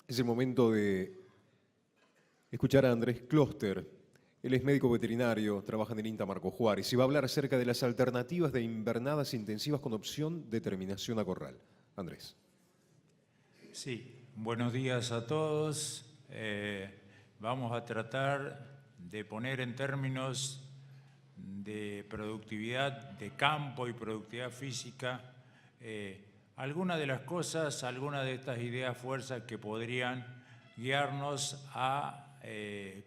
Es el momento de escuchar a Andrés Clóster. Él es médico veterinario, trabaja en el INTA Marco Juárez y va a hablar acerca de las alternativas de invernadas intensivas con opción de terminación a corral. Andrés. Sí, buenos días a todos. Vamos a tratar de poner en términos de productividad de campo y productividad física algunas de las cosas, algunas de estas ideas fuerzas que podrían guiarnos a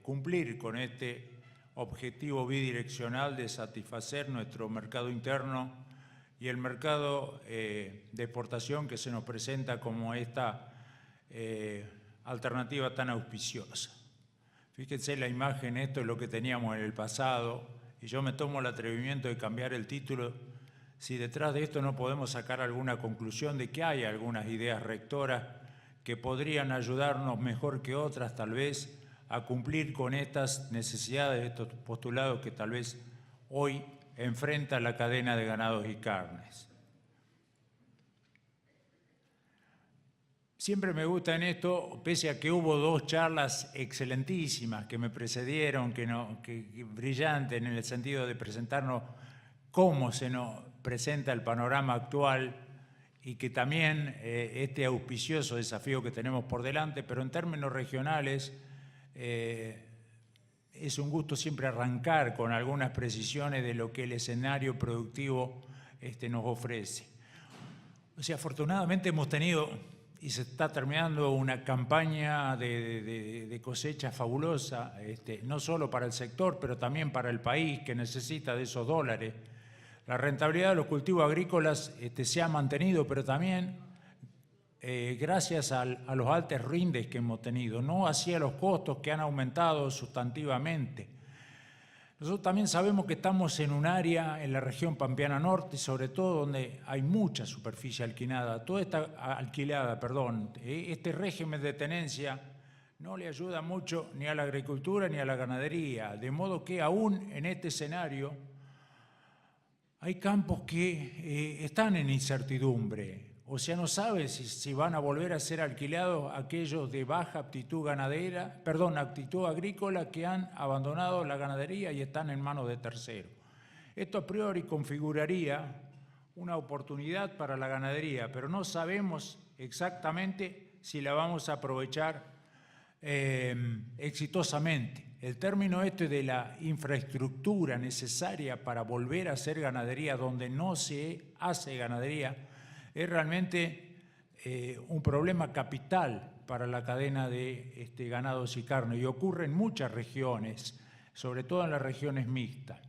cumplir con este objetivo bidireccional de satisfacer nuestro mercado interno y el mercado de exportación que se nos presenta como esta alternativa tan auspiciosa. Fíjense la imagen, esto es lo que teníamos en el pasado, y yo me tomo el atrevimiento de cambiar el título si detrás de esto no podemos sacar alguna conclusión de que hay algunas ideas rectoras que podrían ayudarnos mejor que otras, tal vez, a cumplir con estas necesidades, estos postulados que tal vez hoy enfrenta la cadena de ganados y carnes. Siempre me gusta en esto, pese a que hubo dos charlas excelentísimas que me precedieron, que brillantes en el sentido de presentarnos cómo se nos presenta el panorama actual y que también este auspicioso desafío que tenemos por delante, pero en términos regionales es un gusto siempre arrancar con algunas precisiones de lo que el escenario productivo nos ofrece. O sea, afortunadamente hemos tenido y se está terminando una campaña de cosecha fabulosa, no solo para el sector, pero también para el país que necesita de esos dólares. La rentabilidad de los cultivos agrícolas se ha mantenido, pero también gracias a los altos rindes que hemos tenido, no hacia los costos que han aumentado sustantivamente. Nosotros también sabemos que estamos en un área, en la región pampeana norte, sobre todo donde hay mucha superficie alquilada. Este régimen de tenencia no le ayuda mucho ni a la agricultura ni a la ganadería, de modo que aún en este escenario hay campos que están en incertidumbre. O sea, no sabe si van a volver a ser alquilados aquellos de baja aptitud aptitud agrícola que han abandonado la ganadería y están en manos de terceros. Esto a priori configuraría una oportunidad para la ganadería, pero no sabemos exactamente si la vamos a aprovechar exitosamente. El término de la infraestructura necesaria para volver a hacer ganadería donde no se hace ganadería es realmente un problema capital para la cadena de ganados y carne y ocurre en muchas regiones, sobre todo en las regiones mixtas.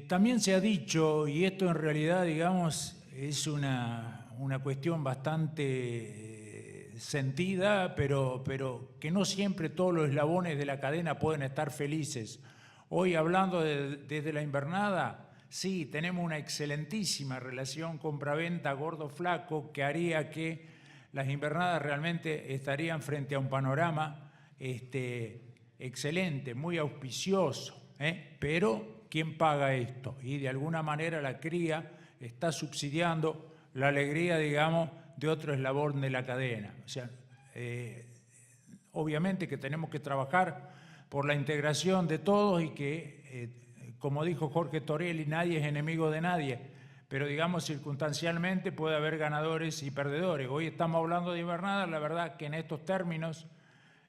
También se ha dicho, y esto en realidad, digamos, es una cuestión bastante sentida, pero que no siempre todos los eslabones de la cadena pueden estar felices. Hoy, hablando desde la invernada, sí, tenemos una excelentísima relación compra-venta gordo-flaco que haría que las invernadas realmente estarían frente a un panorama excelente, muy auspicioso, pero ¿quién paga esto? Y de alguna manera la cría está subsidiando la alegría, digamos, de otro eslabón de la cadena. O sea, obviamente que tenemos que trabajar por la integración de todos y que como dijo Jorge Torelli, nadie es enemigo de nadie, pero digamos circunstancialmente puede haber ganadores y perdedores. Hoy estamos hablando de invernadas, la verdad que en estos términos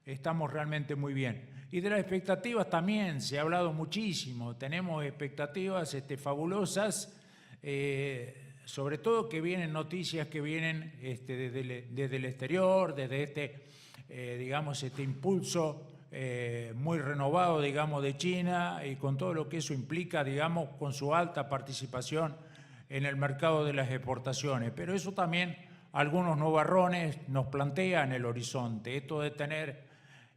estamos realmente muy bien. Y de las expectativas también se ha hablado muchísimo, tenemos expectativas fabulosas, sobre todo que vienen noticias que vienen desde el exterior, desde digamos, impulso muy renovado, digamos, de China y con todo lo que eso implica, digamos, con su alta participación en el mercado de las exportaciones. Pero eso también algunos nubarrones nos plantean el horizonte. Esto de tener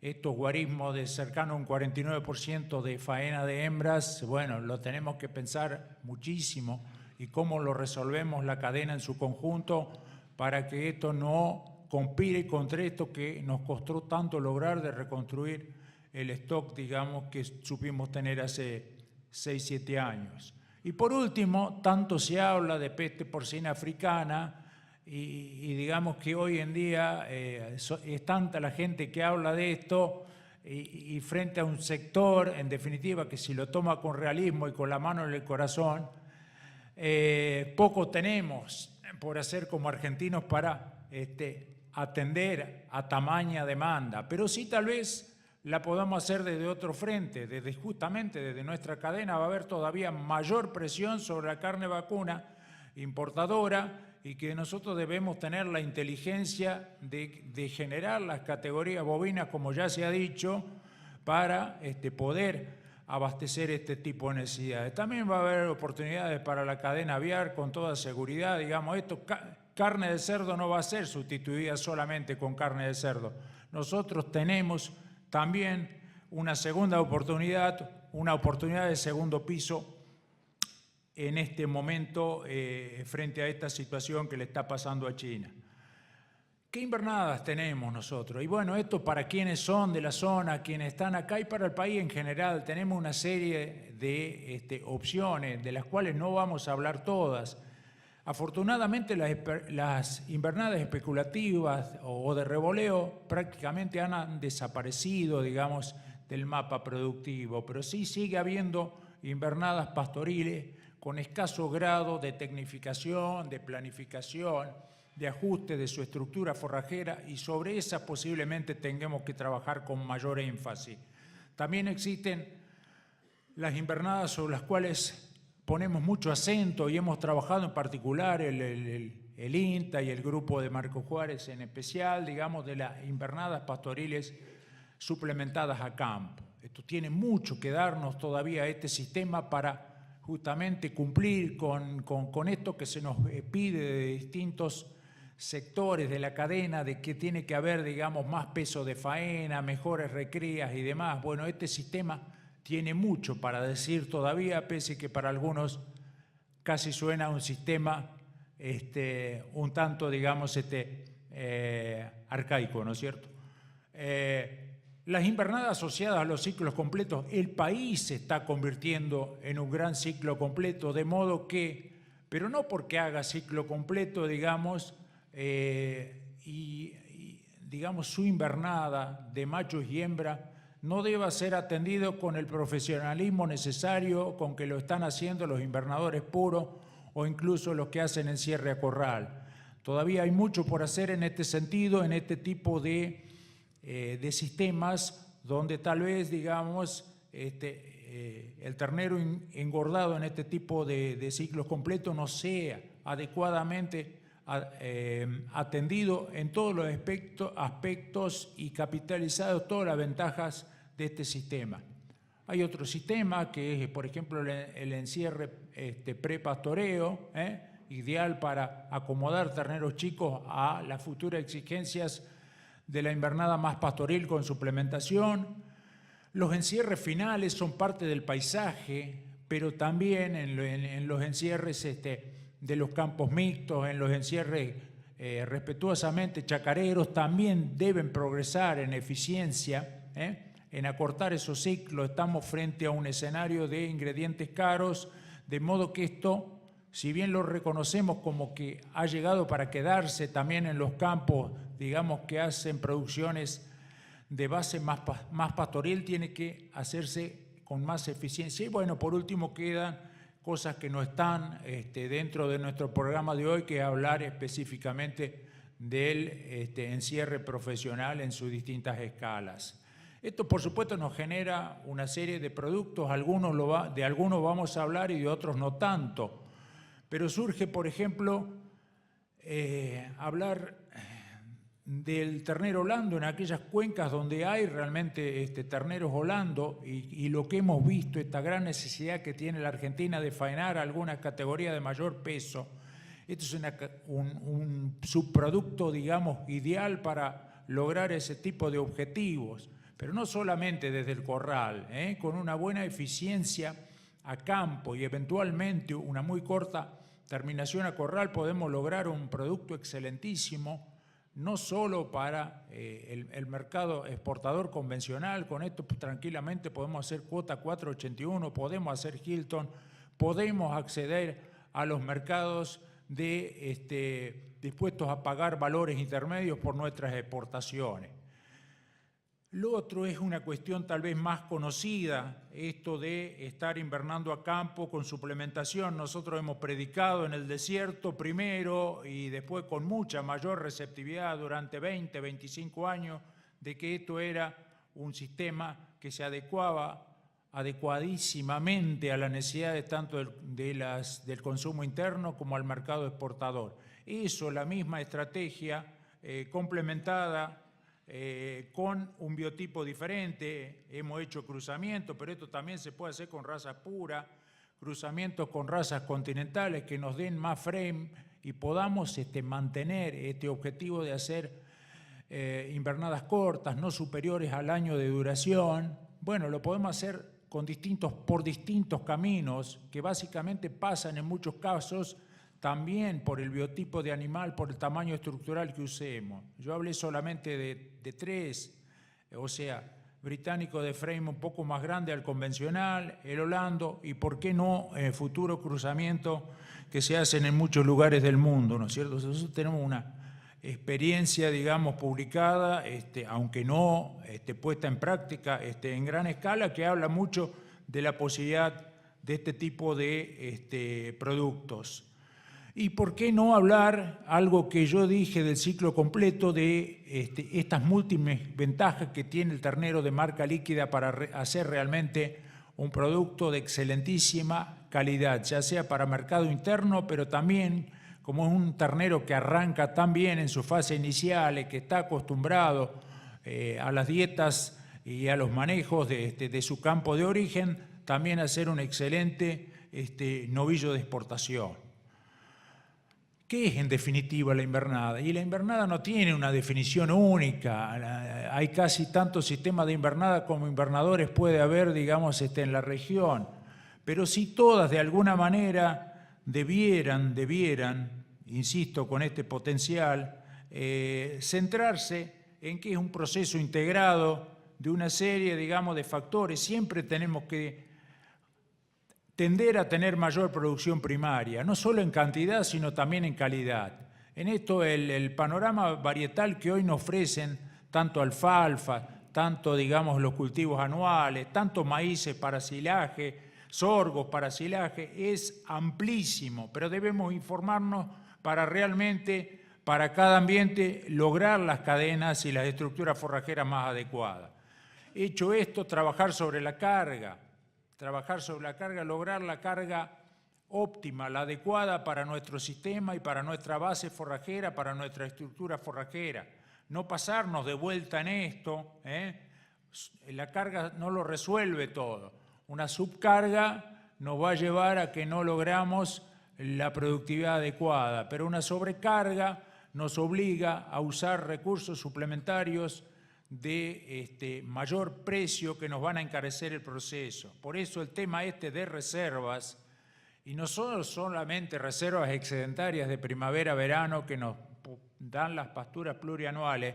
estos guarismos de cercano a un 49% de faena de hembras, bueno, lo tenemos que pensar muchísimo y cómo lo resolvemos la cadena en su conjunto para que esto no conspire contra esto que nos costó tanto lograr de reconstruir el stock, digamos, que supimos tener hace 6, 7 años. Y por último, tanto se habla de peste porcina africana y digamos que hoy en día es tanta la gente que habla de esto y frente a un sector, en definitiva, que si lo toma con realismo y con la mano en el corazón, poco tenemos por hacer como argentinos para atender a tamaña demanda, pero sí tal vez la podamos hacer desde otro frente, justamente desde nuestra cadena va a haber todavía mayor presión sobre la carne vacuna importadora y que nosotros debemos tener la inteligencia de generar las categorías bovinas, como ya se ha dicho, para poder abastecer este tipo de necesidades. También va a haber oportunidades para la cadena aviar con toda seguridad, digamos, carne de cerdo no va a ser sustituida solamente con carne de cerdo. Nosotros tenemos también una segunda oportunidad, una oportunidad de segundo piso en este momento frente a esta situación que le está pasando a China. ¿Qué invernadas tenemos nosotros? Y bueno, esto para quienes son de la zona, quienes están acá y para el país en general, tenemos una serie de opciones, de las cuales no vamos a hablar todas. Afortunadamente las invernadas especulativas o de revoleo prácticamente han desaparecido, digamos, del mapa productivo, pero sí sigue habiendo invernadas pastoriles con escaso grado de tecnificación, de planificación, de ajuste de su estructura forrajera y sobre esas posiblemente tengamos que trabajar con mayor énfasis. También existen las invernadas sobre las cuales ponemos mucho acento y hemos trabajado en particular el INTA y el grupo de Marco Juárez en especial, digamos, de las invernadas pastoriles suplementadas a campo. Esto tiene mucho que darnos todavía este sistema para justamente cumplir con esto que se nos pide de distintos sectores de la cadena, de que tiene que haber, digamos, más peso de faena, mejores recrías y demás. Bueno, este sistema tiene mucho para decir todavía, pese que para algunos casi suena a un sistema un tanto, digamos, arcaico, ¿no es cierto? Las invernadas asociadas a los ciclos completos, el país se está convirtiendo en un gran ciclo completo, de modo que, pero no porque haga ciclo completo, digamos, digamos su invernada de machos y hembra no deba ser atendido con el profesionalismo necesario con que lo están haciendo los invernadores puros o incluso los que hacen encierre a corral. Todavía hay mucho por hacer en este sentido, en este tipo de sistemas donde tal vez, digamos, el ternero engordado en este tipo de ciclos completos no sea adecuadamente atendido en todos los aspectos y capitalizado todas las ventajas de este sistema. Hay otro sistema que es, por ejemplo, el encierre prepastoreo, ideal para acomodar terneros chicos a las futuras exigencias de la invernada más pastoril con suplementación. Los encierres finales son parte del paisaje, pero también en los encierres de los campos mixtos, en los encierres respetuosamente chacareros, también deben progresar en eficiencia, en acortar esos ciclos. Estamos frente a un escenario de ingredientes caros, de modo que esto, si bien lo reconocemos como que ha llegado para quedarse también en los campos, digamos que hacen producciones de base más pastoril, tiene que hacerse con más eficiencia. Y bueno, por último quedan cosas que no están dentro de nuestro programa de hoy, que es hablar específicamente del encierre profesional en sus distintas escalas. Esto, por supuesto, nos genera una serie de productos, de algunos vamos a hablar y de otros no tanto. Pero surge, por ejemplo, hablar del ternero holando en aquellas cuencas donde hay realmente terneros holando y lo que hemos visto, esta gran necesidad que tiene la Argentina de faenar algunas categorías de mayor peso. Esto es un subproducto, digamos, ideal para lograr ese tipo de objetivos, pero no solamente desde el corral, con una buena eficiencia a campo y eventualmente una muy corta terminación a corral podemos lograr un producto excelentísimo, no solo para el mercado exportador convencional. Con esto pues, tranquilamente podemos hacer cuota 481, podemos hacer Hilton, podemos acceder a los mercados de dispuestos a pagar valores intermedios por nuestras exportaciones. Lo otro es una cuestión tal vez más conocida, esto de estar invernando a campo con suplementación. Nosotros hemos predicado en el desierto primero y después con mucha mayor receptividad durante 20, 25 años de que esto era un sistema que se adecuaba adecuadísimamente a las necesidades tanto del consumo interno como al mercado exportador. Eso, la misma estrategia complementada con un biotipo diferente. Hemos hecho cruzamientos, pero esto también se puede hacer con raza pura, cruzamientos con razas continentales que nos den más frame y podamos mantener este objetivo de hacer invernadas cortas, no superiores al año de duración. Bueno, lo podemos hacer por distintos caminos que básicamente pasan en muchos casos también por el biotipo de animal, por el tamaño estructural que usemos. Yo hablé solamente de 3, o sea, británico de frame un poco más grande al convencional, el holando y, ¿por qué no, futuro cruzamiento que se hacen en muchos lugares del mundo, ¿no es cierto? Nosotros tenemos una experiencia, digamos, publicada, aunque no puesta en práctica en gran escala, que habla mucho de la posibilidad de este tipo de productos. Y por qué no hablar algo que yo dije del ciclo completo de estas múltiples ventajas que tiene el ternero de marca líquida para hacer realmente un producto de excelentísima calidad, ya sea para mercado interno, pero también como un ternero que arranca tan bien en su fase inicial, que está acostumbrado a las dietas y a los manejos de su campo de origen, también hacer un excelente novillo de exportación. ¿Qué es en definitiva la invernada? Y la invernada no tiene una definición única. Hay casi tantos sistemas de invernada como invernadores puede haber, digamos, en la región. Pero sí todas de alguna manera debieran, insisto, con este potencial, centrarse en que es un proceso integrado de una serie, digamos, de factores. Siempre tenemos que tender a tener mayor producción primaria, no solo en cantidad, sino también en calidad. En esto el panorama varietal que hoy nos ofrecen, tanto alfalfa, tanto, digamos, los cultivos anuales, tanto maíces para silaje, sorgos para silaje, es amplísimo, pero debemos informarnos para realmente, para cada ambiente, lograr las cadenas y las estructuras forrajeras más adecuadas. Hecho esto, trabajar sobre la carga, lograr la carga óptima, la adecuada para nuestro sistema y para nuestra base forrajera, para nuestra estructura forrajera. No pasarnos de vuelta en esto, La carga no lo resuelve todo. Una subcarga nos va a llevar a que no logramos la productividad adecuada, pero una sobrecarga nos obliga a usar recursos suplementarios de mayor precio que nos van a encarecer el proceso. Por eso el tema de reservas, y no son solamente reservas excedentarias de primavera-verano que nos dan las pasturas plurianuales,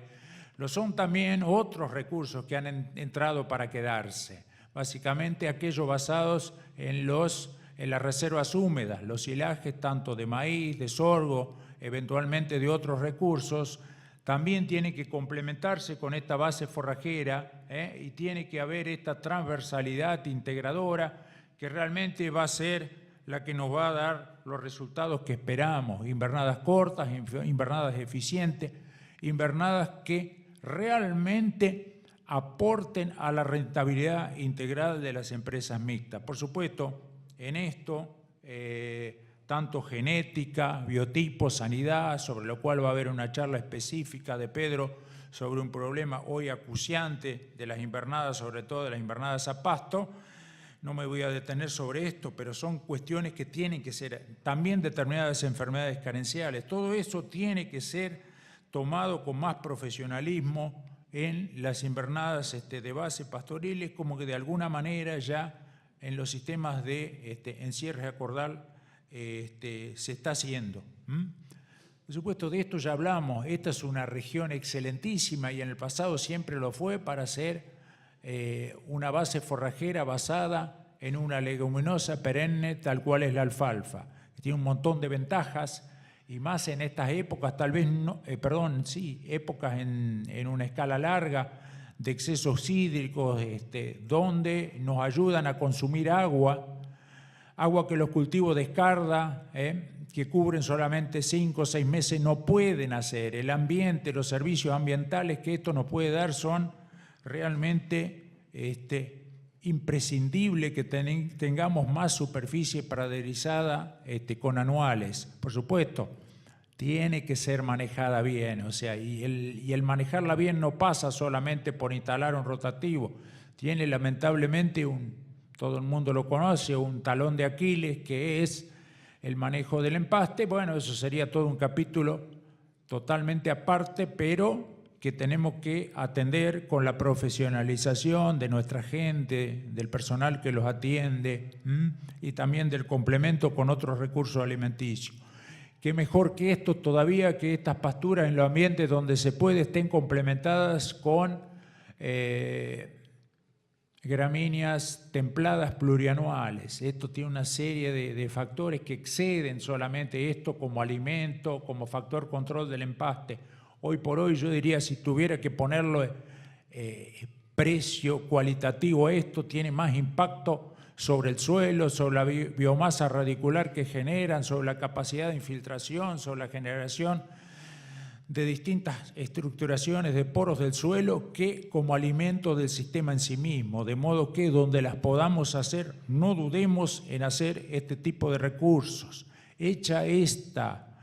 lo son también otros recursos que han entrado para quedarse, básicamente aquellos basados en las reservas húmedas, los silajes tanto de maíz, de sorgo, eventualmente de otros recursos. También tiene que complementarse con esta base forrajera y tiene que haber esta transversalidad integradora que realmente va a ser la que nos va a dar los resultados que esperamos. Invernadas cortas, invernadas eficientes, invernadas que realmente aporten a la rentabilidad integral de las empresas mixtas. Por supuesto, en esto, tanto genética, biotipo, sanidad, sobre lo cual va a haber una charla específica de Pedro sobre un problema hoy acuciante de las invernadas, sobre todo de las invernadas a pasto. No me voy a detener sobre esto, pero son cuestiones que tienen que ser también determinadas enfermedades carenciales. Todo eso tiene que ser tomado con más profesionalismo en las invernadas de base pastoriles, como que de alguna manera ya en los sistemas de encierre acordal se está haciendo. Por supuesto, de esto ya hablamos. Esta es una región excelentísima y en el pasado siempre lo fue para ser una base forrajera basada en una leguminosa perenne tal cual es la alfalfa. Tiene un montón de ventajas y más en estas épocas, tal vez, no, épocas en una escala larga de excesos hídricos, donde nos ayudan a consumir agua que los cultivos de escarda, que cubren solamente 5 o 6 meses, no pueden hacer. El ambiente, los servicios ambientales que esto nos puede dar son realmente imprescindibles, que tengamos más superficie praderizada con anuales. Por supuesto, tiene que ser manejada bien, o sea, y el manejarla bien no pasa solamente por instalar un rotativo. Tiene lamentablemente todo el mundo lo conoce, un talón de Aquiles, que es el manejo del empaste. Bueno, eso sería todo un capítulo totalmente aparte, pero que tenemos que atender con la profesionalización de nuestra gente, del personal que los atiende, y también del complemento con otros recursos alimenticios. Qué mejor que esto todavía, que estas pasturas en los ambientes donde se puede estén complementadas con gramíneas templadas plurianuales. Esto tiene una serie de factores que exceden solamente esto como alimento, como factor control del empaste. Hoy por hoy yo diría, si tuviera que ponerlo precio cualitativo a esto, tiene más impacto sobre el suelo, sobre la biomasa radicular que generan, sobre la capacidad de infiltración, sobre la generación de distintas estructuraciones de poros del suelo, que como alimento del sistema en sí mismo, de modo que donde las podamos hacer, no dudemos en hacer este tipo de recursos. Hecha esta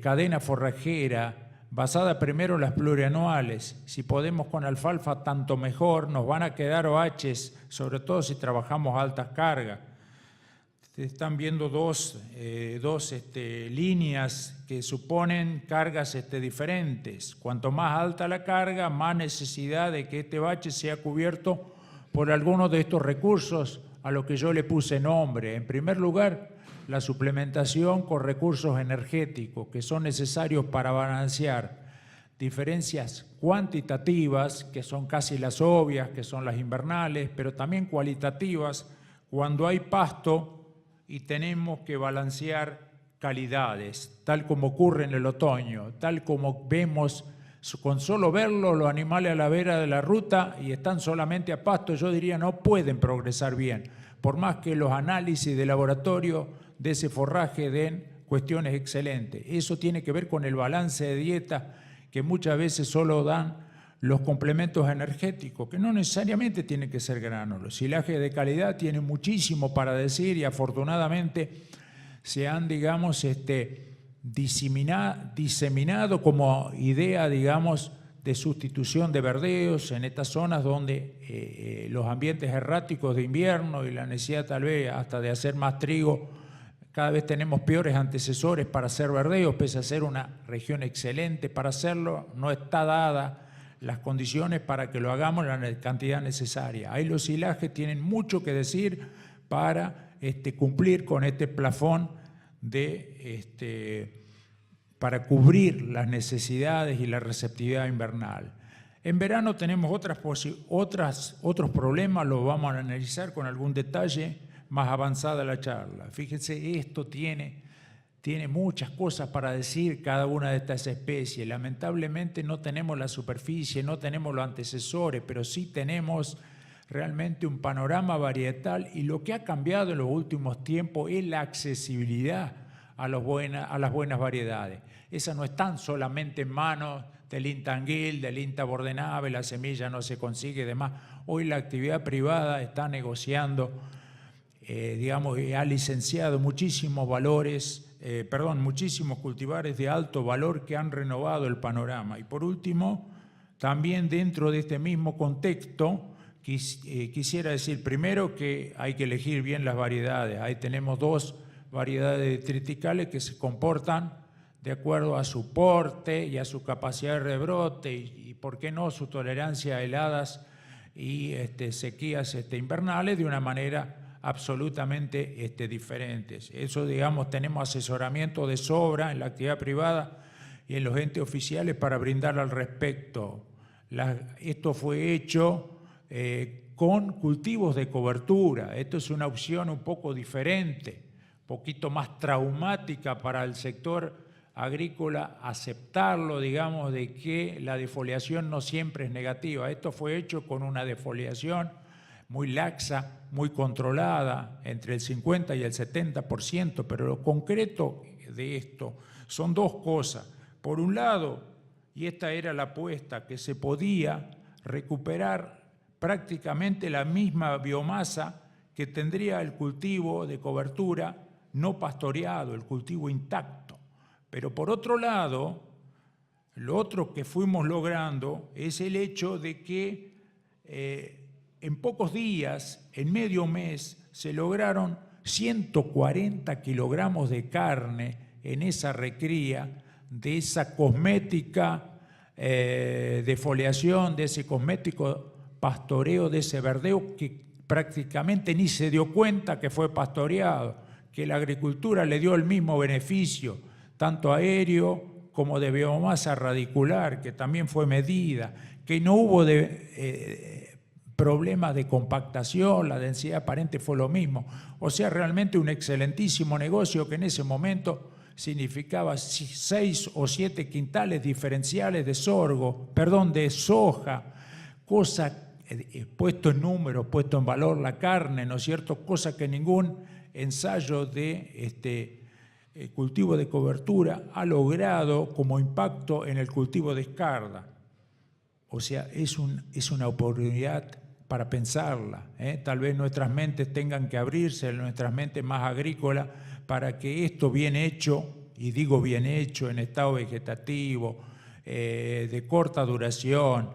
cadena forrajera, basada primero en las plurianuales, si podemos con alfalfa tanto mejor, nos van a quedar OHs, sobre todo si trabajamos altas cargas. Están viendo dos líneas que suponen cargas diferentes. Cuanto más alta la carga, más necesidad de que este bache sea cubierto por algunos de estos recursos a los que yo le puse nombre. En primer lugar, la suplementación con recursos energéticos que son necesarios para balancear diferencias cuantitativas, que son casi las obvias, que son las invernales, pero también cualitativas, cuando hay pasto y tenemos que balancear calidades, tal como ocurre en el otoño, tal como vemos, con solo verlo, los animales a la vera de la ruta y están solamente a pasto, yo diría no pueden progresar bien, por más que los análisis de laboratorio de ese forraje den cuestiones excelentes. Eso tiene que ver con el balance de dieta que muchas veces solo dan los complementos energéticos, que no necesariamente tienen que ser granos. Silaje de calidad tiene muchísimo para decir y afortunadamente se han, digamos, diseminado como idea, digamos, de sustitución de verdeos en estas zonas donde los ambientes erráticos de invierno y la necesidad tal vez hasta de hacer más trigo, cada vez tenemos peores antecesores para hacer verdeos, pese a ser una región excelente para hacerlo, no está dada las condiciones para que lo hagamos en la cantidad necesaria. Ahí los silajes tienen mucho que decir para cumplir con este plafón para cubrir las necesidades y la receptividad invernal. En verano tenemos otros problemas, los vamos a analizar con algún detalle más avanzada la charla. Fíjense, esto tiene muchas cosas para decir cada una de estas especies. Lamentablemente no tenemos la superficie, no tenemos los antecesores, pero sí tenemos realmente un panorama varietal, y lo que ha cambiado en los últimos tiempos es la accesibilidad a las buenas variedades. Esas no están solamente en manos del INTA Anguil, del INTA Bordenave, la semilla no se consigue y demás. Hoy la actividad privada está negociando, digamos, ha licenciado muchísimos muchísimos cultivares de alto valor que han renovado el panorama. Y por último, también dentro de este mismo contexto, quisiera decir primero que hay que elegir bien las variedades. Ahí tenemos 2 variedades triticales que se comportan de acuerdo a su porte y a su capacidad de rebrote y por qué no, su tolerancia a heladas y sequías invernales de una manera absolutamente diferentes. Eso, digamos, tenemos asesoramiento de sobra en la actividad privada y en los entes oficiales para brindar al respecto. Esto fue hecho con cultivos de cobertura. Esto es una opción un poco diferente, un poquito más traumática para el sector agrícola aceptarlo, digamos, de que la defoliación no siempre es negativa. Esto fue hecho con una defoliación muy laxa, muy controlada, entre el 50 y el 70%, pero lo concreto de esto son dos cosas. Por un lado, y esta era la apuesta, que se podía recuperar prácticamente la misma biomasa que tendría el cultivo de cobertura no pastoreado, el cultivo intacto. Pero por otro lado, lo otro que fuimos logrando es el hecho de que en pocos días, en medio mes, se lograron 140 kilogramos de carne en esa recría, de esa cosmética defoliación, de ese cosmético pastoreo, de ese verdeo que prácticamente ni se dio cuenta que fue pastoreado, que la agricultura le dio el mismo beneficio, tanto aéreo como de biomasa radicular, que también fue medida, que no hubo problemas de compactación, la densidad aparente fue lo mismo. O sea, realmente un excelentísimo negocio que en ese momento significaba 6 o 7 quintales diferenciales de de soja, cosa puesto en números, puesto en valor la carne, ¿no es cierto? Cosa que ningún ensayo de cultivo de cobertura ha logrado como impacto en el cultivo de escarda. O sea, es una oportunidad para pensarla, ¿eh? Tal vez nuestras mentes tengan que abrirse, nuestras mentes más agrícolas, para que esto bien hecho, y digo bien hecho, en estado vegetativo, de corta duración,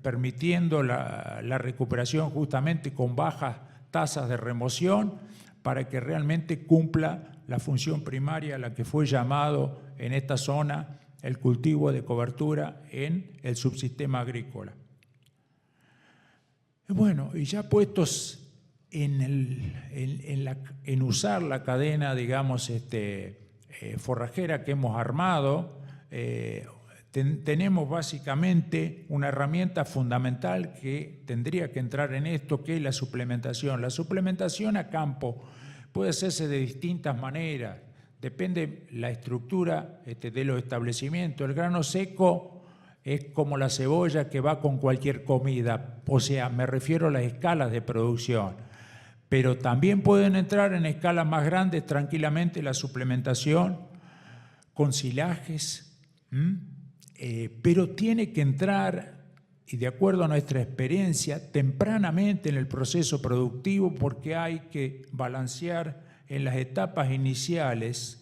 permitiendo la recuperación justamente con bajas tasas de remoción, para que realmente cumpla la función primaria a la que fue llamado en esta zona el cultivo de cobertura en el subsistema agrícola. Bueno, y ya puestos en usar la cadena, digamos, forrajera que hemos armado, tenemos básicamente una herramienta fundamental que tendría que entrar en esto, que es la suplementación. La suplementación a campo puede hacerse de distintas maneras, depende la estructura de los establecimientos. El grano seco es como la cebolla que va con cualquier comida, o sea, me refiero a las escalas de producción. Pero también pueden entrar en escalas más grandes tranquilamente la suplementación con silajes, pero tiene que entrar, y de acuerdo a nuestra experiencia, tempranamente en el proceso productivo, porque hay que balancear en las etapas iniciales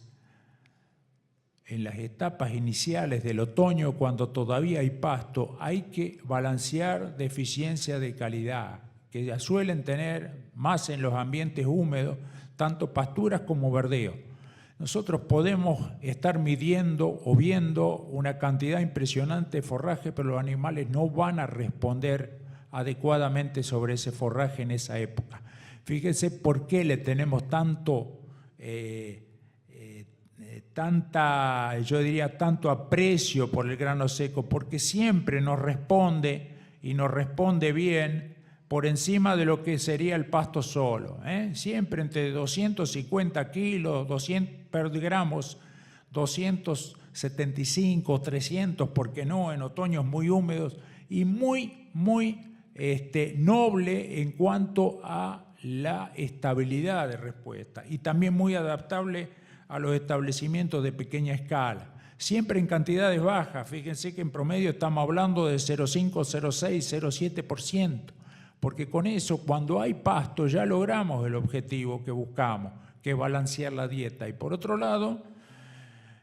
del otoño, cuando todavía hay pasto, hay que balancear deficiencia de calidad, que ya suelen tener más en los ambientes húmedos, tanto pasturas como verdeo. Nosotros podemos estar midiendo o viendo una cantidad impresionante de forraje, pero los animales no van a responder adecuadamente sobre ese forraje en esa época. Fíjense por qué le tenemos tanto aprecio por el grano seco, porque siempre nos responde y nos responde bien por encima de lo que sería el pasto solo, ¿eh? Siempre entre 250 kilos, 200 gramos, 275, 300, ¿por qué no? En otoños muy húmedos y muy noble en cuanto a la estabilidad de respuesta y también muy adaptable a los establecimientos de pequeña escala. Siempre en cantidades bajas, fíjense que en promedio estamos hablando de 0,5, 0,6, 0,7%, porque con eso, cuando hay pasto, ya logramos el objetivo que buscamos, que es balancear la dieta. Y por otro lado,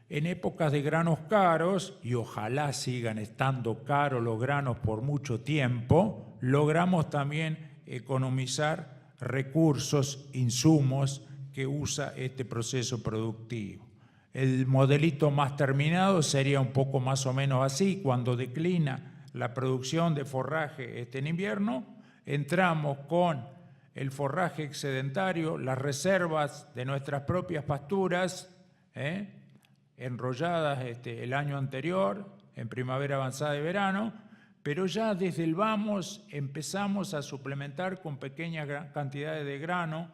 en épocas de granos caros, y ojalá sigan estando caros los granos por mucho tiempo, logramos también economizar recursos, insumos que usa este proceso productivo. El modelito más terminado sería un poco más o menos así: cuando declina la producción de forraje en invierno, entramos con el forraje excedentario, las reservas de nuestras propias pasturas, enrolladas el año anterior, en primavera avanzada y verano, pero ya desde el vamos empezamos a suplementar con pequeñas cantidades de grano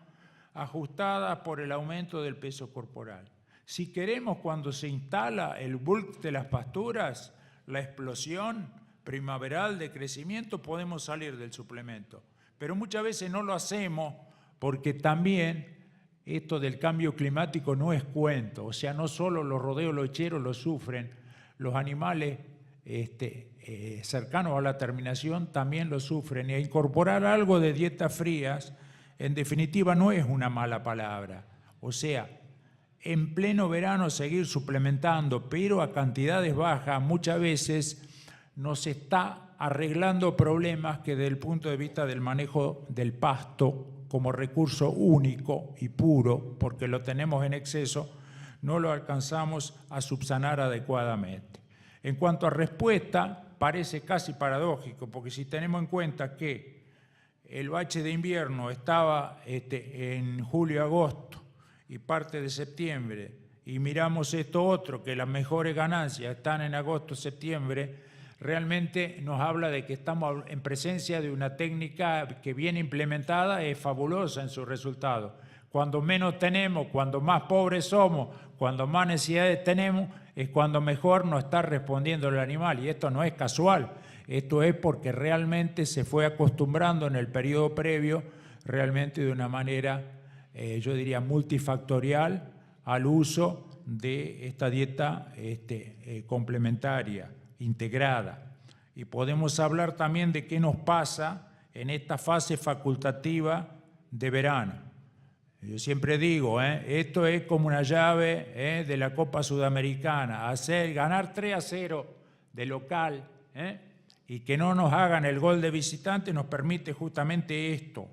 ajustadas por el aumento del peso corporal. Si queremos, cuando se instala el bulk de las pasturas, la explosión primaveral de crecimiento, podemos salir del suplemento. Pero muchas veces no lo hacemos porque también esto del cambio climático no es cuento. O sea, no solo los rodeos lecheros lo sufren, los animales cercanos a la terminación también lo sufren. Y a incorporar algo de dietas frías, en definitiva, no es una mala palabra. O sea, en pleno verano seguir suplementando, pero a cantidades bajas, muchas veces nos está arreglando problemas que desde el punto de vista del manejo del pasto como recurso único y puro, porque lo tenemos en exceso, no lo alcanzamos a subsanar adecuadamente. En cuanto a respuesta, parece casi paradójico, porque si tenemos en cuenta que el bache de invierno estaba en julio-agosto y parte de septiembre, y miramos esto otro, que las mejores ganancias están en agosto-septiembre, realmente nos habla de que estamos en presencia de una técnica que bien implementada es fabulosa en sus resultados. Cuando menos tenemos, cuando más pobres somos, cuando más necesidades tenemos, es cuando mejor nos está respondiendo el animal. Y esto no es casual, esto es porque realmente se fue acostumbrando en el periodo previo, realmente de una manera, yo diría, multifactorial al uso de esta dieta complementaria, integrada. Y podemos hablar también de qué nos pasa en esta fase facultativa de verano. Yo siempre digo, esto es como una llave de la Copa Sudamericana, ganar 3-0 de local y que no nos hagan el gol de visitante nos permite justamente esto.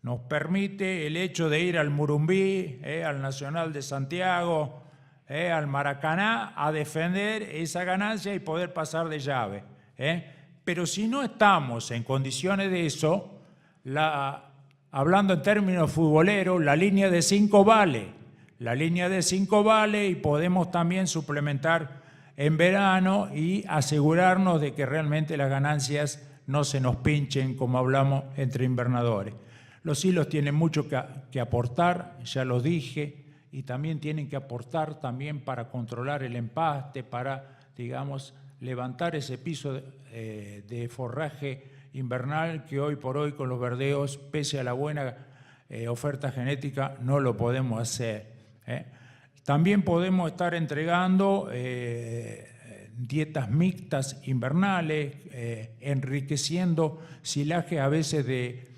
Nos permite el hecho de ir al Murumbí, al Nacional de Santiago, al Maracaná, a defender esa ganancia y poder pasar de llave. Pero si no estamos en condiciones de eso, hablando en términos futboleros, la línea de 5 vale. La línea de 5 vale y podemos también suplementar en verano y asegurarnos de que realmente las ganancias no se nos pinchen, como hablamos entre invernadores. Los hilos tienen mucho que aportar, ya lo dije, y también tienen que aportar también para controlar el empaste, para, digamos, levantar ese piso de forraje invernal que hoy por hoy con los verdeos, pese a la buena oferta genética, no lo podemos hacer. También podemos estar entregando dietas mixtas invernales, enriqueciendo silaje a veces de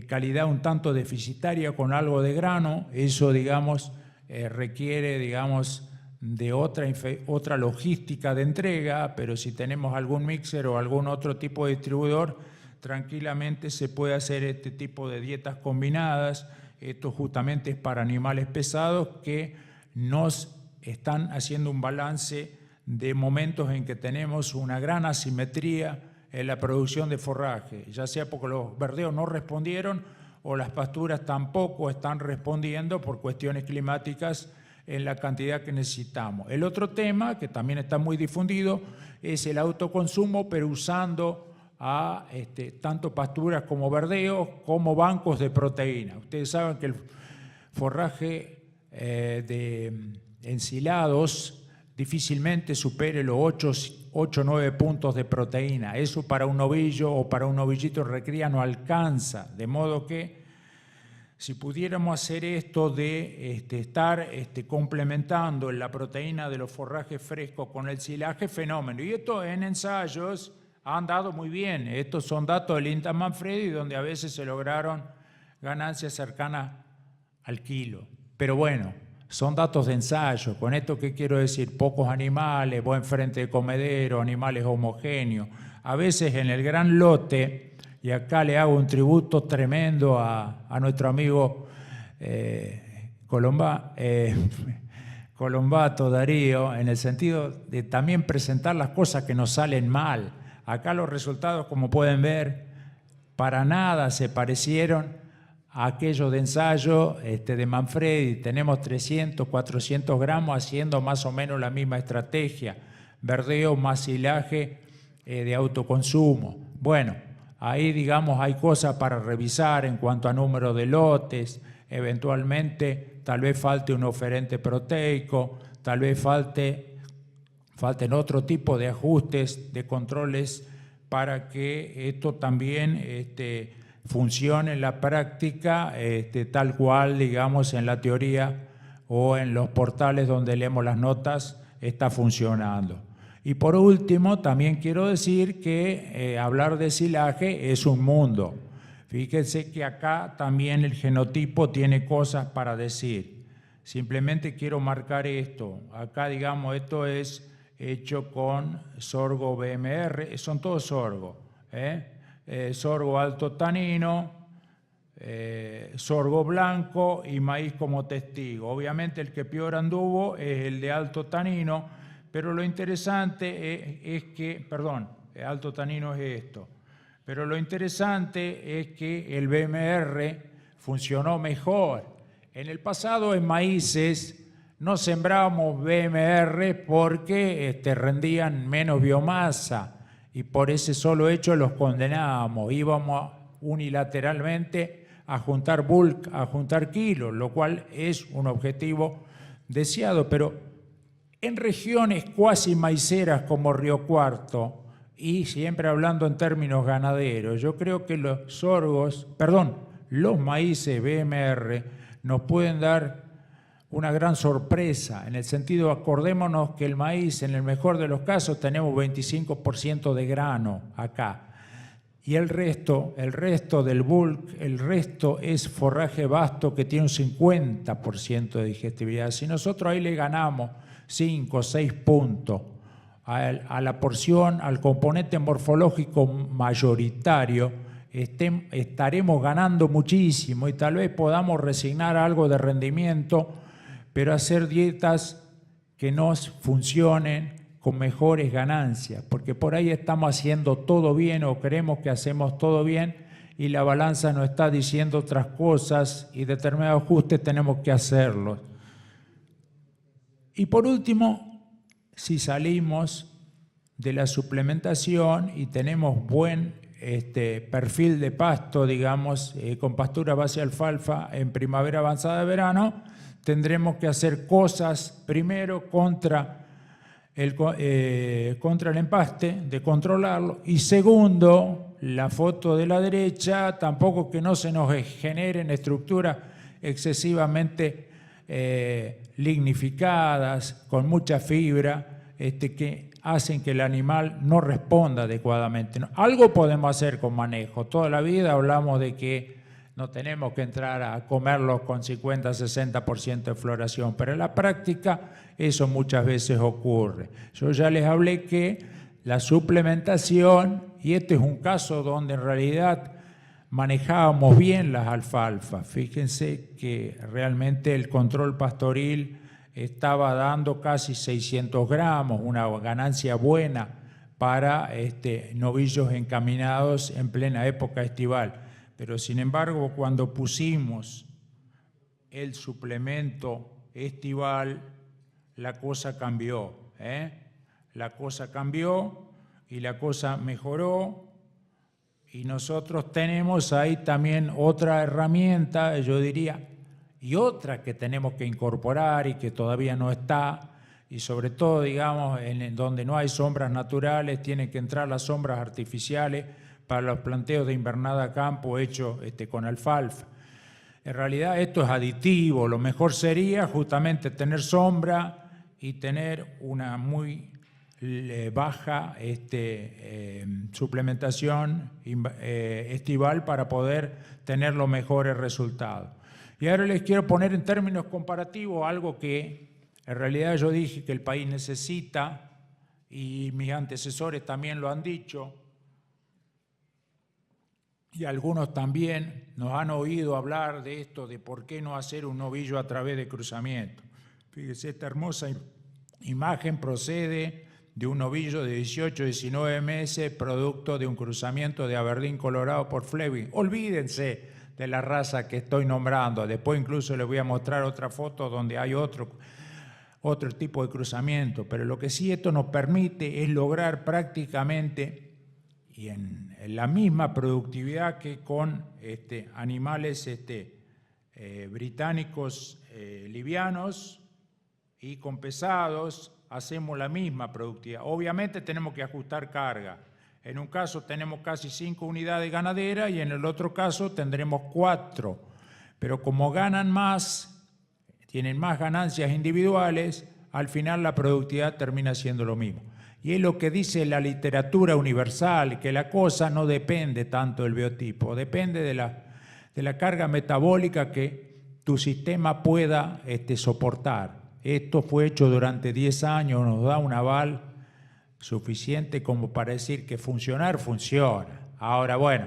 calidad un tanto deficitaria con algo de grano. Eso, digamos, requiere, digamos, de otra logística de entrega, pero si tenemos algún mixer o algún otro tipo de distribuidor, tranquilamente se puede hacer este tipo de dietas combinadas. Esto justamente es para animales pesados que nos están haciendo un balance de momentos en que tenemos una gran asimetría en la producción de forraje, ya sea porque los verdeos no respondieron o las pasturas tampoco están respondiendo por cuestiones climáticas en la cantidad que necesitamos. El otro tema, que también está muy difundido, es el autoconsumo, pero usando tanto pasturas como verdeos, como bancos de proteína. Ustedes saben que el forraje de ensilados difícilmente supere los 8 o 9 puntos de proteína. Eso para un novillo o para un novillito recría no alcanza, de modo que si pudiéramos hacer esto de estar complementando la proteína de los forrajes frescos con el silaje, fenómeno. Y esto en ensayos han dado muy bien. Estos son datos del INTA Manfredi, donde a veces se lograron ganancias cercanas al kilo. Pero bueno, son datos de ensayo. Con esto, ¿qué quiero decir? Pocos animales, buen frente de comedero, animales homogéneos. A veces en el gran lote, y acá le hago un tributo tremendo a nuestro amigo Colombato Darío, en el sentido de también presentar las cosas que nos salen mal. Acá los resultados, como pueden ver, para nada se parecieron a aquellos de ensayo de Manfredi. Tenemos 300, 400 gramos haciendo más o menos la misma estrategia. Verdeo más silaje de autoconsumo. Bueno, ahí, digamos, hay cosas para revisar en cuanto a número de lotes, eventualmente tal vez falte un oferente proteico, tal vez falten otro tipo de ajustes, de controles para que esto también funcione en la práctica tal cual, digamos, en la teoría o en los portales donde leemos las notas está funcionando. Y por último, también quiero decir que hablar de silaje es un mundo. Fíjense que acá también el genotipo tiene cosas para decir. Simplemente quiero marcar esto. Acá, digamos, esto es hecho con sorgo BMR, son todos sorgo. Sorgo alto tanino, sorgo blanco y maíz como testigo. Obviamente el que peor anduvo es el de alto tanino, pero lo interesante es que, perdón, alto tanino es esto, pero lo interesante es que el BMR funcionó mejor. En el pasado en maíces no sembrábamos BMR porque rendían menos biomasa y por ese solo hecho los condenábamos. Íbamos unilateralmente a juntar bulk, a juntar kilos, lo cual es un objetivo deseado, pero en regiones cuasi maiceras como Río Cuarto, y siempre hablando en términos ganaderos, yo creo que los maíces BMR nos pueden dar una gran sorpresa, en el sentido, acordémonos que el maíz, en el mejor de los casos, tenemos 25% de grano acá. Y el resto del bulk, el resto es forraje vasto que tiene un 50% de digestibilidad. Si nosotros ahí le ganamos 5 o 6 puntos a la porción, al componente morfológico mayoritario, estaremos ganando muchísimo y tal vez podamos resignar algo de rendimiento, pero hacer dietas que nos funcionen con mejores ganancias, porque por ahí estamos haciendo todo bien o creemos que hacemos todo bien y la balanza nos está diciendo otras cosas y determinados ajustes tenemos que hacerlos. Y por último, si salimos de la suplementación y tenemos buen perfil de pasto, digamos, con pastura base alfalfa en primavera avanzada de verano, tendremos que hacer cosas primero contra el empaste, de controlarlo, y segundo, la foto de la derecha, tampoco que no se nos generen estructuras excesivamente lignificadas, con mucha fibra, que hacen que el animal no responda adecuadamente. Algo podemos hacer con manejo. Toda la vida hablamos de que no tenemos que entrar a comerlos con 50-60% de floración, pero en la práctica eso muchas veces ocurre. Yo ya les hablé que la suplementación, y este es un caso donde en realidad manejábamos bien las alfalfas. Fíjense que realmente el control pastoril estaba dando casi 600 gramos, una ganancia buena para novillos encaminados en plena época estival. Pero sin embargo, cuando pusimos el suplemento estival, la cosa cambió. La cosa cambió y la cosa mejoró. Y nosotros tenemos ahí también otra herramienta, yo diría, y otra que tenemos que incorporar y que todavía no está, y sobre todo, digamos, en donde no hay sombras naturales, tienen que entrar las sombras artificiales para los planteos de invernada a campo hechos con alfalfa. En realidad esto es aditivo, lo mejor sería justamente tener sombra y tener una muy baja suplementación estival para poder tener los mejores resultados. Y ahora les quiero poner en términos comparativos algo que en realidad yo dije que el país necesita y mis antecesores también lo han dicho y algunos también nos han oído hablar de esto, de por qué no hacer un novillo a través de cruzamiento. Fíjese, esta hermosa imagen procede de un novillo de 18-19 meses, producto de un cruzamiento de Aberdeen Colorado por Fleming. Olvídense de la raza que estoy nombrando. Después incluso les voy a mostrar otra foto donde hay otro tipo de cruzamiento. Pero lo que sí esto nos permite es lograr prácticamente y en la misma productividad que con animales británicos livianos y con pesados hacemos la misma productividad. Obviamente tenemos que ajustar carga. En un caso tenemos casi 5 unidades ganaderas y en el otro caso tendremos 4. Pero como ganan más, tienen más ganancias individuales, al final la productividad termina siendo lo mismo. Y es lo que dice la literatura universal, que la cosa no depende tanto del biotipo, depende de la carga metabólica que tu sistema pueda soportar. Esto fue hecho durante 10 años, nos da un aval suficiente como para decir que funcionar, funciona. Ahora, bueno,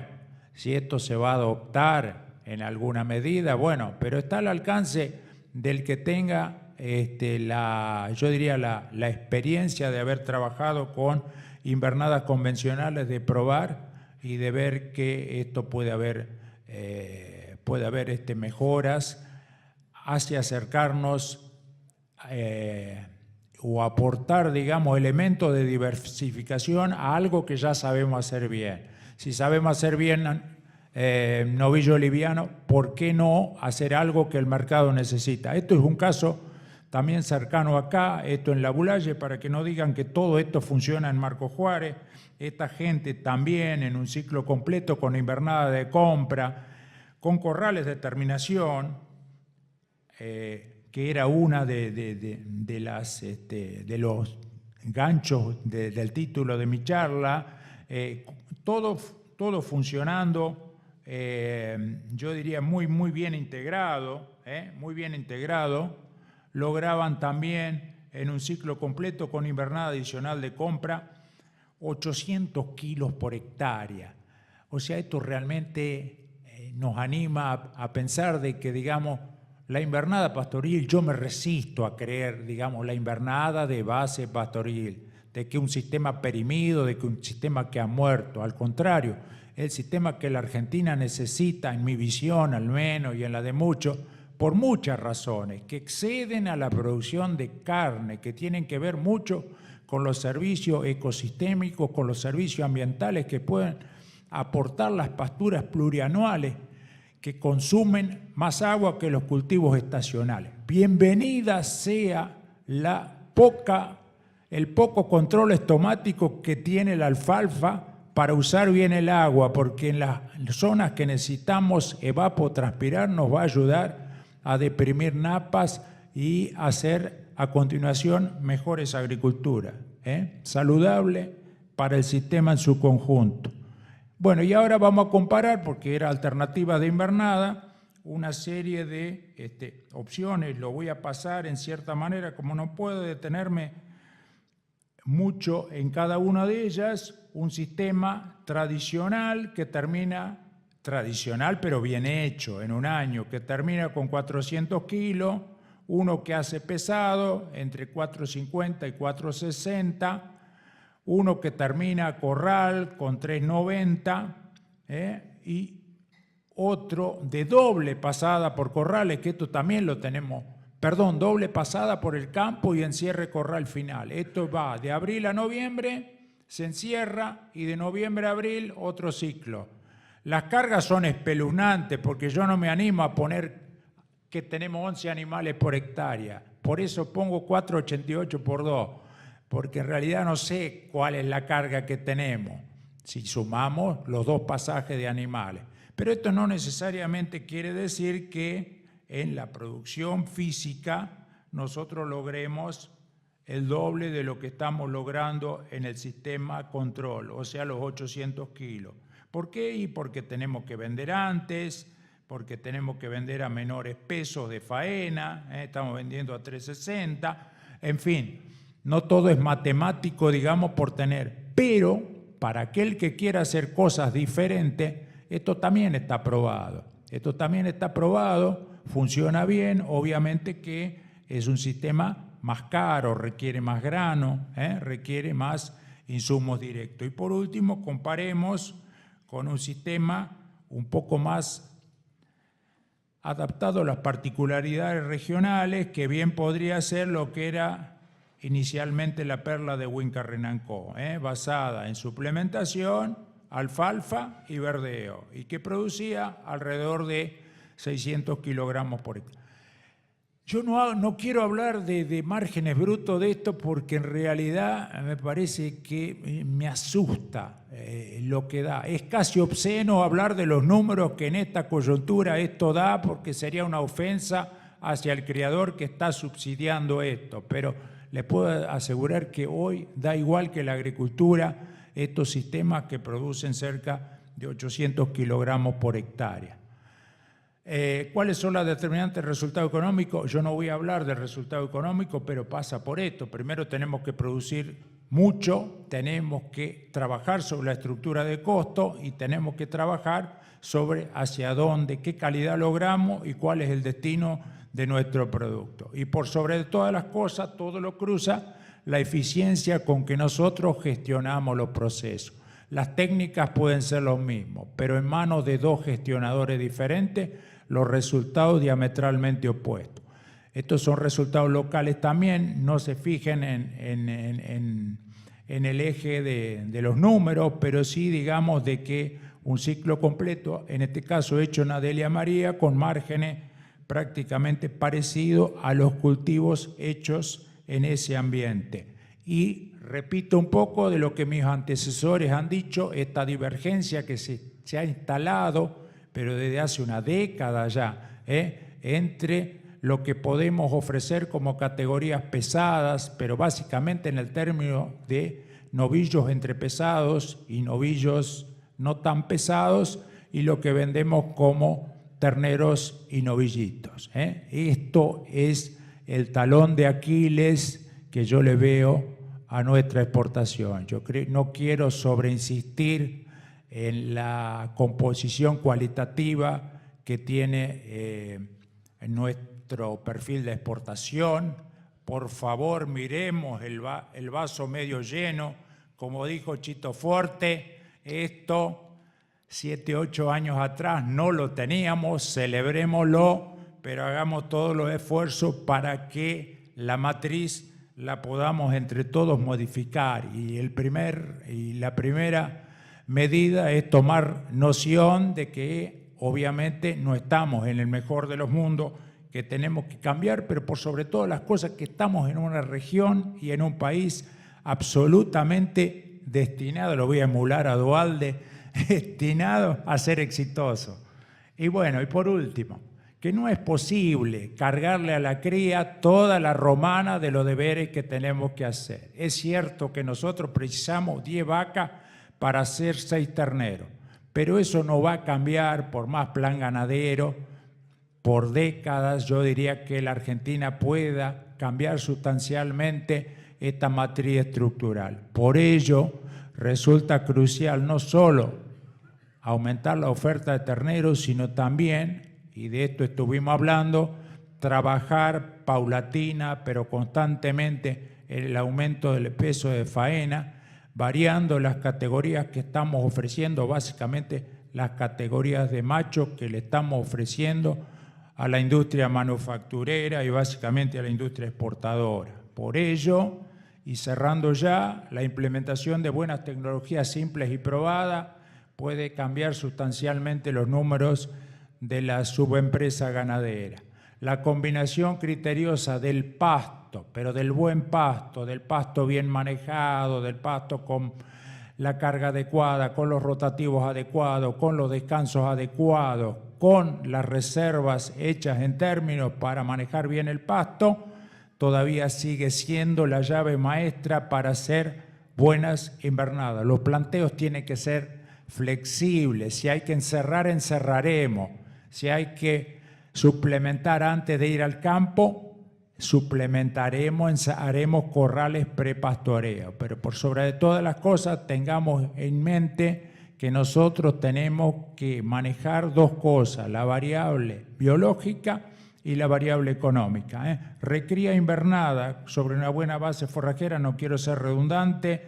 si esto se va a adoptar en alguna medida, bueno, pero está al alcance del que tenga yo diría la experiencia de haber trabajado con invernadas convencionales, de probar y de ver que esto puede haber mejoras hacia acercarnos o aportar, digamos, elementos de diversificación a algo que ya sabemos hacer bien. Si sabemos hacer bien novillo liviano, ¿por qué no hacer algo que el mercado necesita? Esto es un caso también cercano acá, esto en La Bulaye, para que no digan que todo esto funciona en Marcos Juárez. Esta gente también en un ciclo completo con invernada de compra, con corrales de terminación, que era una de los ganchos del título de mi charla, todo funcionando, yo diría muy bien integrado, muy bien integrado. Lograban también en un ciclo completo con invernada adicional de compra 800 kilos por hectárea. O sea, esto realmente nos anima a pensar de que, digamos, la invernada pastoril, yo me resisto a creer, digamos, la invernada de base pastoril, de que un sistema perimido, de que un sistema que ha muerto. Al contrario, el sistema que la Argentina necesita, en mi visión al menos y en la de muchos, por muchas razones, que exceden a la producción de carne, que tienen que ver mucho con los servicios ecosistémicos, con los servicios ambientales que pueden aportar las pasturas plurianuales, que consumen más agua que los cultivos estacionales. Bienvenida sea el poco control estomático que tiene la alfalfa para usar bien el agua, porque en las zonas que necesitamos evapotranspirar nos va a ayudar a deprimir napas y hacer a continuación mejores agriculturas, saludable para el sistema en su conjunto. Bueno, y ahora vamos a comparar, porque era alternativa de invernada, una serie de opciones. Lo voy a pasar en cierta manera, como no puedo detenerme mucho en cada una de ellas. Un sistema tradicional que termina, tradicional pero bien hecho, en un año, que termina con 400 kilos, uno que hace pesado, entre 450 y 460, uno que termina corral con 390, y otro de doble pasada por corrales, que esto también lo tenemos, doble pasada por el campo y encierre corral final. Esto va de abril a noviembre, se encierra, y de noviembre a abril otro ciclo. Las cargas son espeluznantes, porque yo no me animo a poner que tenemos 11 animales por hectárea. Por eso pongo 4,88 por 2, porque en realidad no sé cuál es la carga que tenemos, si sumamos los dos pasajes de animales. Pero esto no necesariamente quiere decir que en la producción física nosotros logremos el doble de lo que estamos logrando en el sistema control, o sea, los 800 kilos. ¿Por qué? Y porque tenemos que vender antes, porque tenemos que vender a menores pesos de faena, estamos vendiendo a 360, en fin, no todo es matemático, digamos, por tener, pero para aquel que quiera hacer cosas diferentes, esto también está probado. Esto también está probado, funciona bien, obviamente que es un sistema más caro, requiere más grano, requiere más insumos directos. Y por último, comparemos con un sistema un poco más adaptado a las particularidades regionales, que bien podría ser lo que era inicialmente la perla de Huinca-Renancó, basada en suplementación, alfalfa y verdeo, y que producía alrededor de 600 kilogramos por hectárea. Yo no quiero hablar de márgenes brutos de esto porque en realidad me parece que me asusta lo que da. Es casi obsceno hablar de los números que en esta coyuntura esto da porque sería una ofensa hacia el criador que está subsidiando esto. Pero les puedo asegurar que hoy da igual que la agricultura estos sistemas que producen cerca de 800 kilogramos por hectárea. ¿Cuáles son las determinantes del resultado económico? Yo no voy a hablar del resultado económico, pero pasa por esto. Primero tenemos que producir mucho, tenemos que trabajar sobre la estructura de costo y tenemos que trabajar sobre hacia dónde, qué calidad logramos y cuál es el destino de nuestro producto. Y por sobre todas las cosas, todo lo cruza la eficiencia con que nosotros gestionamos los procesos. Las técnicas pueden ser los mismos, pero en manos de dos gestionadores diferentes, los resultados diametralmente opuestos. Estos son resultados locales también, no se fijen en el eje de los números, pero sí digamos de que un ciclo completo, en este caso hecho en Adelia María, con márgenes prácticamente parecidos a los cultivos hechos en ese ambiente. Y repito un poco de lo que mis antecesores han dicho, esta divergencia que se ha instalado, pero desde hace una década ya, entre lo que podemos ofrecer como categorías pesadas, pero básicamente en el término de novillos entre pesados y novillos no tan pesados, y lo que vendemos como terneros y novillitos. Esto es el talón de Aquiles que yo le veo a nuestra exportación. Yo no quiero sobreinsistir en la composición cualitativa que tiene en nuestro perfil de exportación. Por favor, miremos el vaso medio lleno. Como dijo Chito Forte, esto 7, 8 años atrás no lo teníamos, celebrémoslo, pero hagamos todos los esfuerzos para que la matriz la podamos entre todos modificar. Y la primera medida es tomar noción de que obviamente no estamos en el mejor de los mundos, que tenemos que cambiar, pero por sobre todas las cosas que estamos en una región y en un país absolutamente destinado, lo voy a emular a Duhalde, destinado a ser exitoso. Y bueno, y por último, que no es posible cargarle a la cría toda la romana de los deberes que tenemos que hacer. Es cierto que nosotros precisamos 10 vacas para hacer 6 terneros, pero eso no va a cambiar por más plan ganadero. Por décadas yo diría que la Argentina pueda cambiar sustancialmente esta matriz estructural. Por ello resulta crucial no solo aumentar la oferta de terneros, sino también, y de esto estuvimos hablando, trabajar paulatina pero constantemente en el aumento del peso de faena, variando las categorías que estamos ofreciendo, básicamente las categorías de macho que le estamos ofreciendo a la industria manufacturera y básicamente a la industria exportadora. Por ello, y cerrando ya, la implementación de buenas tecnologías simples y probadas puede cambiar sustancialmente los números de la subempresa ganadera. La combinación criteriosa del pasto, pero del buen pasto, del pasto bien manejado, del pasto con la carga adecuada, con los rotativos adecuados, con los descansos adecuados, con las reservas hechas en términos para manejar bien el pasto, todavía sigue siendo la llave maestra para hacer buenas invernadas. Los planteos tienen que ser flexibles. Si hay que encerrar, encerraremos. Si hay que suplementar antes de ir al campo, suplementaremos, haremos corrales prepastoreo. Pero por sobre todas las cosas tengamos en mente que nosotros tenemos que manejar dos cosas, la variable biológica y la variable económica. Recría invernada sobre una buena base forrajera, no quiero ser redundante,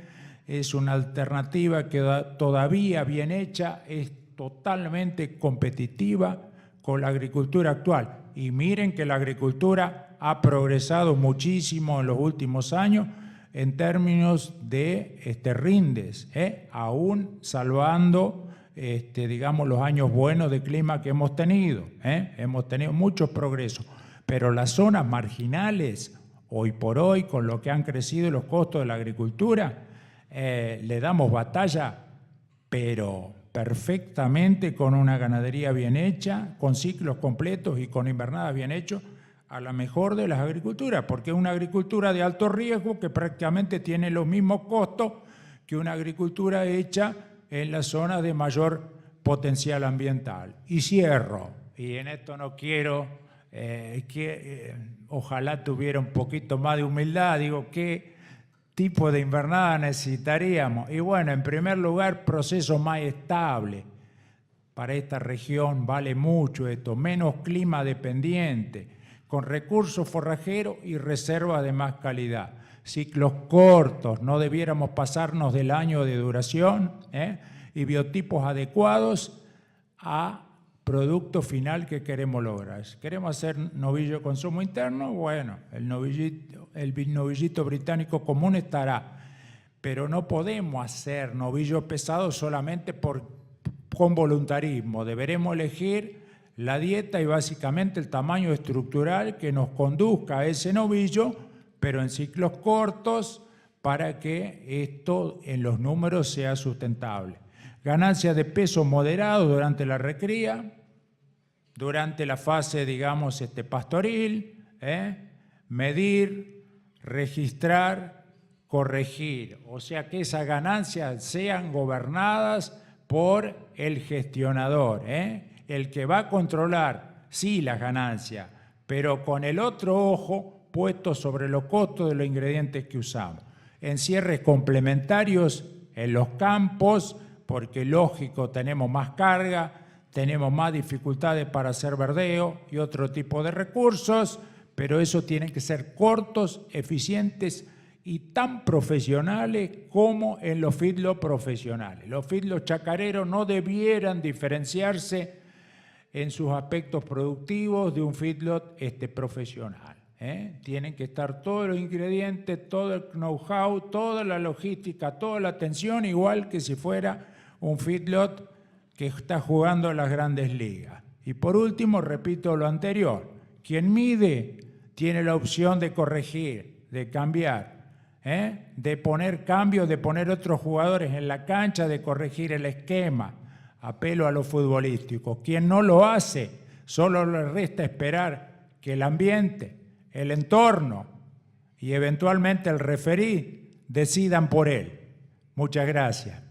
es una alternativa que todavía bien hecha, es totalmente competitiva con la agricultura actual. Y miren que la agricultura ha progresado muchísimo en los últimos años en términos de rindes, aún salvando digamos, los años buenos de clima que hemos tenido. Hemos tenido muchos progresos, pero las zonas marginales, hoy por hoy, con lo que han crecido los costos de la agricultura, le damos batalla, pero perfectamente, con una ganadería bien hecha, con ciclos completos y con invernadas bien hechos, a la mejor de las agriculturas, porque es una agricultura de alto riesgo que prácticamente tiene los mismos costos que una agricultura hecha en las zonas de mayor potencial ambiental. Y cierro, y en esto no quiero ojalá tuviera un poquito más de humildad, digo, ¿qué tipo de invernada necesitaríamos? Y bueno, en primer lugar, proceso más estable. Para esta región vale mucho esto, menos clima dependiente, con recursos forrajeros y reservas de más calidad. Ciclos cortos, no debiéramos pasarnos del año de duración, y biotipos adecuados a producto final que queremos lograr. ¿Queremos hacer novillo de consumo interno? Bueno, el novillito británico común estará, pero no podemos hacer novillo pesado solamente con voluntarismo. Deberemos elegir la dieta y básicamente el tamaño estructural que nos conduzca a ese novillo, pero en ciclos cortos, para que esto en los números sea sustentable. Ganancia de peso moderado durante la recría, durante la fase, digamos, pastoril, medir, registrar, corregir. O sea, que esas ganancias sean gobernadas por el gestionador, el que va a controlar, sí, las ganancias, pero con el otro ojo puesto sobre los costos de los ingredientes que usamos. En cierres complementarios en los campos, porque lógico, tenemos más carga, tenemos más dificultades para hacer verdeo y otro tipo de recursos, pero eso tienen que ser cortos, eficientes y tan profesionales como en los feedlots profesionales. Los feedlots chacareros no debieran diferenciarse en sus aspectos productivos de un feedlot profesional. Tienen que estar todos los ingredientes, todo el know-how, toda la logística, toda la atención, igual que si fuera un feedlot que está jugando en las grandes ligas. Y por último, repito lo anterior, quien mide tiene la opción de corregir, de cambiar, de poner cambios, de poner otros jugadores en la cancha, de corregir el esquema. Apelo a lo futbolístico. Quien no lo hace, solo le resta esperar que el ambiente, el entorno y eventualmente el referí decidan por él. Muchas gracias.